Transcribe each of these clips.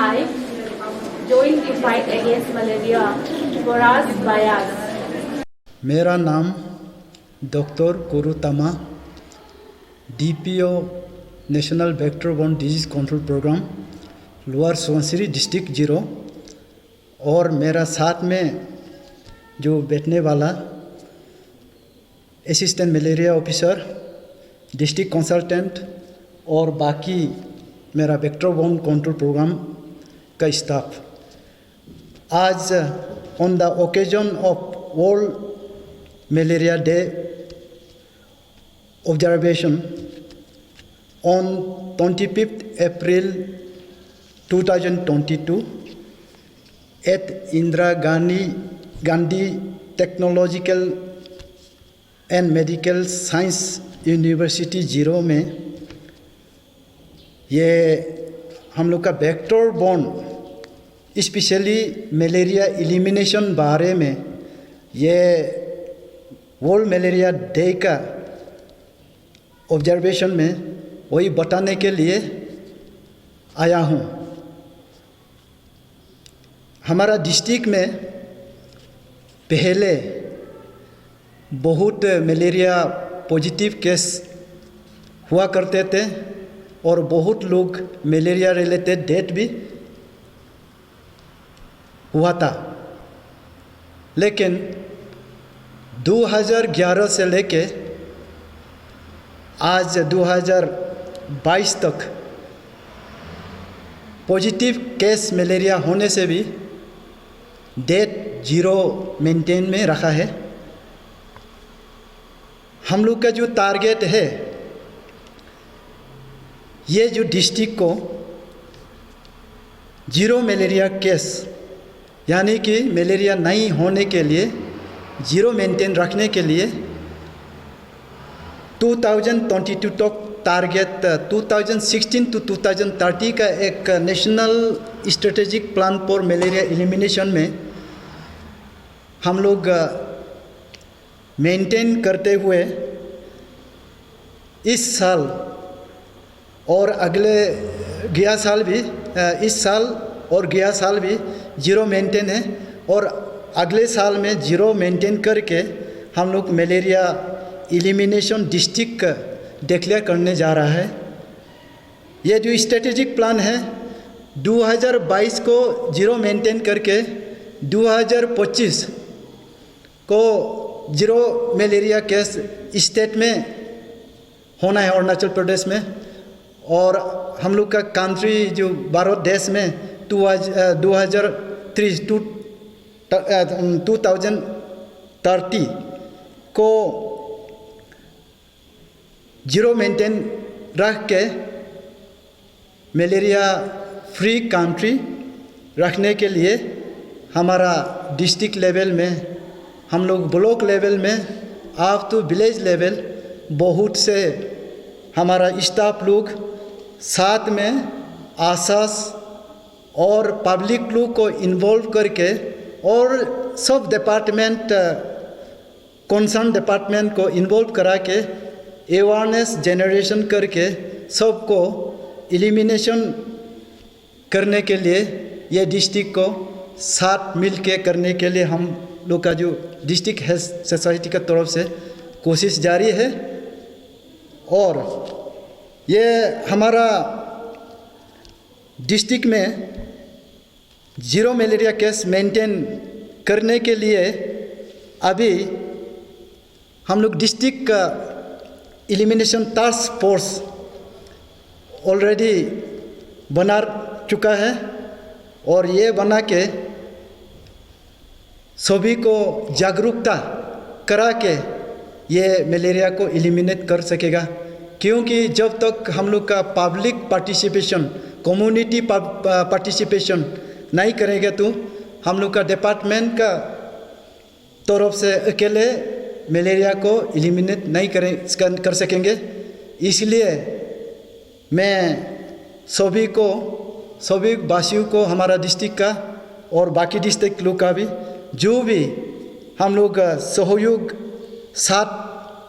I join the fight against malaria for us by us. मेरा नाम doctor Kurutama, DPO national vector borne disease control programme lower Subansiri district 0, और मेरा साथ में जो बैठने वाला assistant malaria officer, district consultant और बाकी मेरा वेक्टर बॉर्न कंट्रोल प्रोग्राम का स्टाफ। आज on the occasion of world Malaria Day observation on 25th April 2022 at Indira Gandhi Technological and Medical Science University 0 में ये हम लोग का vector borne specially malaria elimination बारे में ये वर्ल्ड मलेरिया डे का ऑब्जर्वेशन में वही बताने के लिए आया हूँ। हमारा डिस्ट्रिक्ट में पहले बहुत मलेरिया पॉजिटिव केस हुआ करते थे और बहुत लोग मलेरिया रिलेटेड डेथ भी हुआ था, लेकिन 2011 से लेके आज 2022 तक पॉजिटिव केस मलेरिया होने से भी डेथ 0 मेंटेन में रखा है। हम लोग का जो टारगेट है, ये जो डिस्ट्रिक्ट को 0 मलेरिया केस यानी कि मलेरिया नहीं होने के लिए 0 मेंटेन रखने के लिए 2022 तक टारगेट 2016 to 2030 का एक national strategic plan for malaria elimination में हम लोग मेंटेन करते हुए इस साल और अगले गया साल भी इस साल और गया साल भी 0 मेंटेन है, और अगले साल में 0 मेंटेन करके हम लोग मलेरिया एलिमिनेशन डिस्ट्रिक्ट डिक्लेयर करने जा रहा है। ये जो स्ट्रेटेजिक प्लान है 2022 को 0 मेंटेन करके 2025 को 0 मलेरिया केस स्टेट में होना है अरुणाचल प्रदेश में, और हम लोग का कंट्री जो भारत देश में 2030 को 0 मेंटेन रख के मलेरिया फ्री कंट्री रखने के लिए हमारा डिस्ट्रिक्ट लेवल में, हम लोग ब्लॉक लेवल में, अप टू विलेज लेवल बहुत से हमारा स्टाफ लोग साथ में आसास और पब्लिक लोग को इन्वॉल्व करके और सब डिपार्टमेंट कंसर्न डिपार्टमेंट को इन्वॉल्व करा के अवेयरनेस जनरेशन करके सबको एलिमिनेशन करने के लिए ये डिस्ट्रिक्ट को साथ मिल के करने के लिए हम लोग का जो डिस्ट्रिक्ट हेल्थ सोसाइटी का तरफ से कोशिश जारी है। और ये हमारा डिस्ट्रिक्ट में 0 मलेरिया केस मेंटेन करने के लिए अभी हम लोग डिस्ट्रिक्ट का एलिमिनेशन टास्क फोर्स ऑलरेडी बना चुका है, और ये बना के सभी को जागरूकता करा के ये मलेरिया को एलिमिनेट कर सकेगा। क्योंकि जब तक हम लोग का पब्लिक पार्टिसिपेशन, कम्युनिटी पार्टिसिपेशन नहीं करेंगे तो हम लोग का डिपार्टमेंट का तरफ से अकेले मलेरिया को एलिमिनेट नहीं कर सकेंगे। इसलिए मैं सभी वासियों को, हमारा डिस्ट्रिक्ट का और बाकी डिस्ट्रिक्ट लोग का भी, जो भी हम लोग सहयोग साथ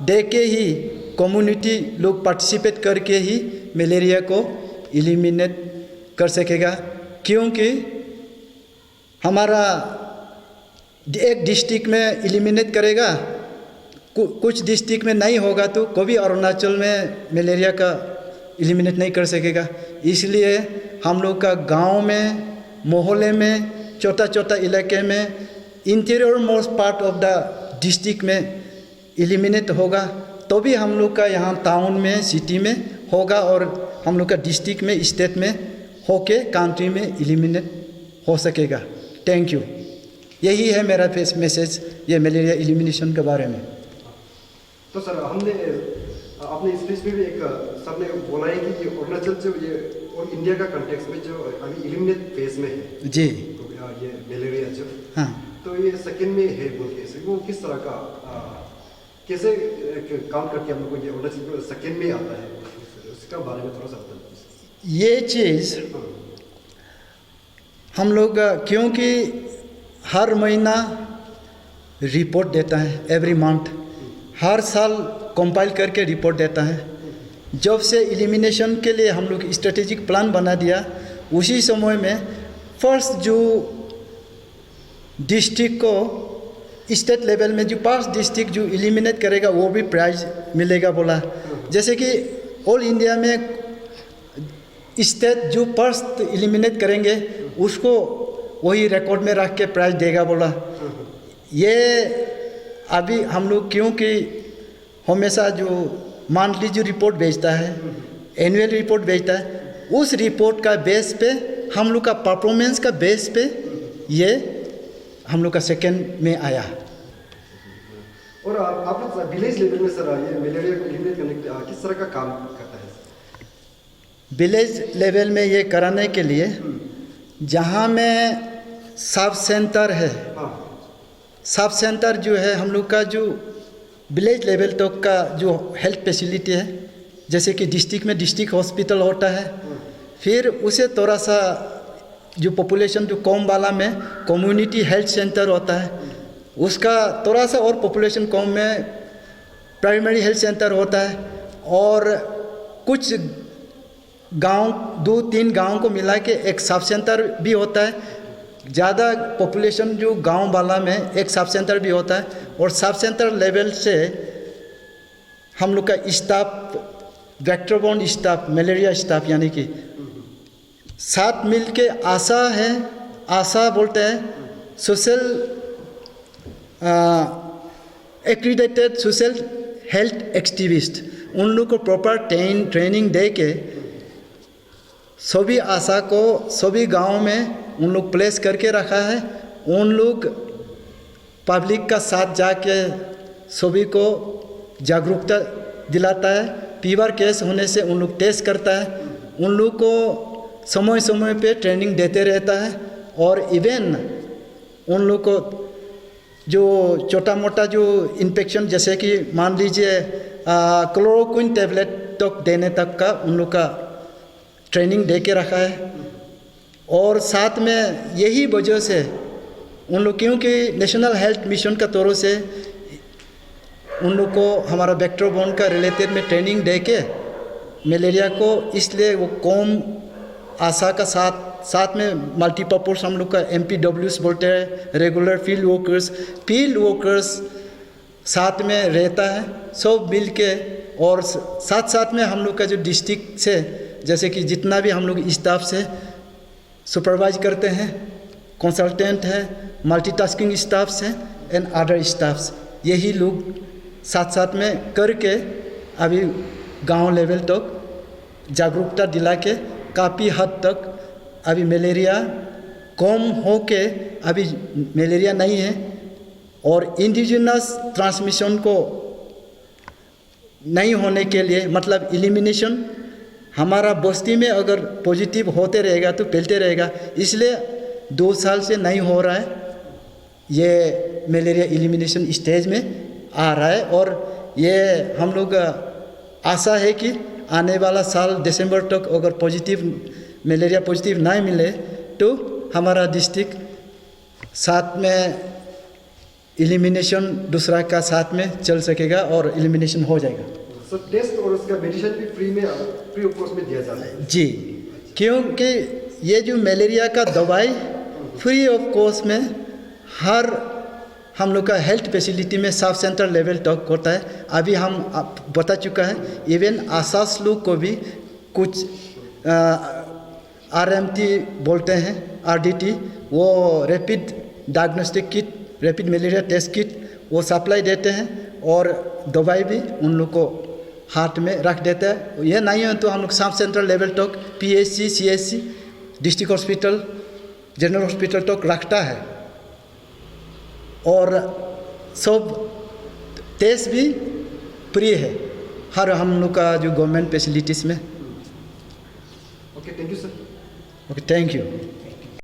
दे के ही कम्युनिटी लोग पार्टिसिपेट करके ही मलेरिया को एलिमिनेट कर सकेगा। क्योंकि हमारा एक डिस्ट्रिक्ट में एलिमिनेट करेगा, कुछ डिस्ट्रिक्ट में नहीं होगा तो कभी अरुणाचल में मलेरिया का एलिमिनेट नहीं कर सकेगा। इसलिए हम लोग का गांव में, मोहल्ले में, छोटा छोटा इलाके में, interior most part of the district में एलिमिनेट होगा, तो भी हम लोग का यहाँ टाउन में, सिटी में होगा और हम लोग का डिस्ट्रिक्ट में, स्टेट में होके कंट्री में एलिमिनेट हो सकेगा। Thank you. यही है मेरा मैसेज ये मलेरिया एलिमिनेशन के बारे में। तो सर हमने अपने स्पीच में भी एक सर ने बोला है कि ये अरुणाचल जो ये और इंडिया का कंटेक्स्ट में जो अभी एलिमिनेट फेज में है जी, ये मलेरिया जो, हाँ, तो ये सेकेंड में है बोल के वो किस तरह का कैसे काम करके हम लोग को ये अरुणाचल सेकेंड में आता है, उसका बारे में थोड़ा सा बताइए। ये चीज़ हम लोग क्योंकि हर महीना रिपोर्ट देता है, एवरी मंथ, हर साल कंपाइल करके रिपोर्ट देता है। जब से एलिमिनेशन के लिए हम लोग स्ट्रेटेजिक प्लान बना दिया, उसी समय में फर्स्ट जो डिस्ट्रिक्ट को स्टेट लेवल में जो 5 डिस्ट्रिक्ट जो एलिमिनेट करेगा वो भी प्राइज मिलेगा बोला। जैसे कि ऑल इंडिया में स्टेट जो फर्स्ट एलिमिनेट करेंगे उसको वही रिकॉर्ड में रख के प्राइज देगा बोला। ये अभी हम लोग क्योंकि हमेशा जो मंथली जो रिपोर्ट भेजता है, एनुअल रिपोर्ट भेजता है, उस रिपोर्ट का बेस पे हम लोग का परफॉर्मेंस का बेस पे ये हम लोग का सेकंड में आया। और आप लोग विलेज लेवल में सर ये मलेरिया को एलिमिनेट करने के लिए किस तरह का काम करता है? विलेज लेवल में ये कराने के लिए जहाँ में सब सेंटर है, सब सेंटर जो है हम लोग का जो विलेज लेवल तक का जो हेल्थ फैसिलिटी है, जैसे कि डिस्ट्रिक्ट में डिस्ट्रिक्ट हॉस्पिटल होता है, फिर उसे थोड़ा सा जो पॉपुलेशन जो कम वाला में कम्युनिटी हेल्थ सेंटर होता है, उसका थोड़ा सा और पॉपुलेशन कम में प्राइमरी हेल्थ सेंटर होता है, और कुछ गांव 2-3 गांव को मिला के एक सब सेंटर भी होता है। ज़्यादा पॉपुलेशन जो गांव वाला में एक सब सेंटर भी होता है, और सब सेंटर लेवल से हम लोग का staff, vector-born staff, malaria staff यानी कि साथ मिल के आशा है, आशा बोलते हैं social accredited social health activist, उन लोग को प्रॉपर ट्रेनिंग दे के सभी आशा को सभी गांव में उन लोग प्लेस करके रखा है। उन लोग पब्लिक का साथ जाके सभी को जागरूकता दिलाता है। फीवर केस होने से उन लोग टेस्ट करता है, उन लोग को समय समय पे ट्रेनिंग देते रहता है, और इवन उन लोग को जो छोटा मोटा जो इन्फेक्शन, जैसे कि मान लीजिए क्लोरोक्विन टेबलेट तक देने तक का उन लोग का ट्रेनिंग दे के रखा है। और साथ में यही वजह से उन लोग, क्योंकि नेशनल हेल्थ मिशन का तौर से उन लोग को हमारा वेक्टर-बोर्न का रिलेटेड में ट्रेनिंग दे के मलेरिया को, इसलिए वो कौम आशा का साथ में मल्टीपर्पज़ हम लोग का MPWs बोलते हैं, रेगुलर फील्ड वर्कर्स साथ में रहता है, सब मिल के। और साथ साथ में हम लोग का जो डिस्ट्रिक्ट से, जैसे कि जितना भी हम लोग स्टाफ से सुपरवाइज करते हैं, कंसल्टेंट है, मल्टीटास्किंग स्टाफ्स हैं एंड अदर स्टाफ्स, यही लोग साथ साथ में करके अभी गांव लेवल तक जागरूकता दिला के काफ़ी हद तक अभी मलेरिया कम हो के अभी मलेरिया नहीं है। और इंडिजिनस ट्रांसमिशन को नहीं होने के लिए, मतलब एलिमिनेशन हमारा बस्ती में अगर पॉजिटिव होते रहेगा तो फैलते रहेगा, इसलिए 2 साल से नहीं हो रहा है, ये मलेरिया एलिमिनेशन स्टेज में आ रहा है। और ये हम लोग आशा है कि आने वाला साल दिसंबर तक अगर मलेरिया पॉजिटिव नहीं मिले तो हमारा डिस्ट्रिक्ट साथ में एलिमिनेशन दूसरा का साथ में चल सकेगा और एलिमिनेशन हो जाएगा। सर टेस्ट और उसका मेडिसिन भी फ्री ऑफ कॉस्ट में दिया जाता है? जी, क्योंकि ये जो मलेरिया का दवाई फ्री ऑफ कॉस्ट में हर हम लोग का हेल्थ फैसिलिटी में सब सेंटर लेवल तक होता है। अभी हम बता चुका है, इवन आसास लोग को भी कुछ RMT बोलते हैं, RDT, वो rapid diagnostic kit, rapid malaria test kit वो सप्लाई देते हैं और दवाई भी उन लोग को हाथ में रख देते हैं। ये नहीं है तो हम लोग सब सेंट्रल लेवल तक PHC, CHC, district hospital, general hospital तक रखता है और सब टेस्ट भी फ्री है हर हम लोग का जो गवर्नमेंट फैसिलिटीज़ में। Okay, thank you sir. Okay, thank you.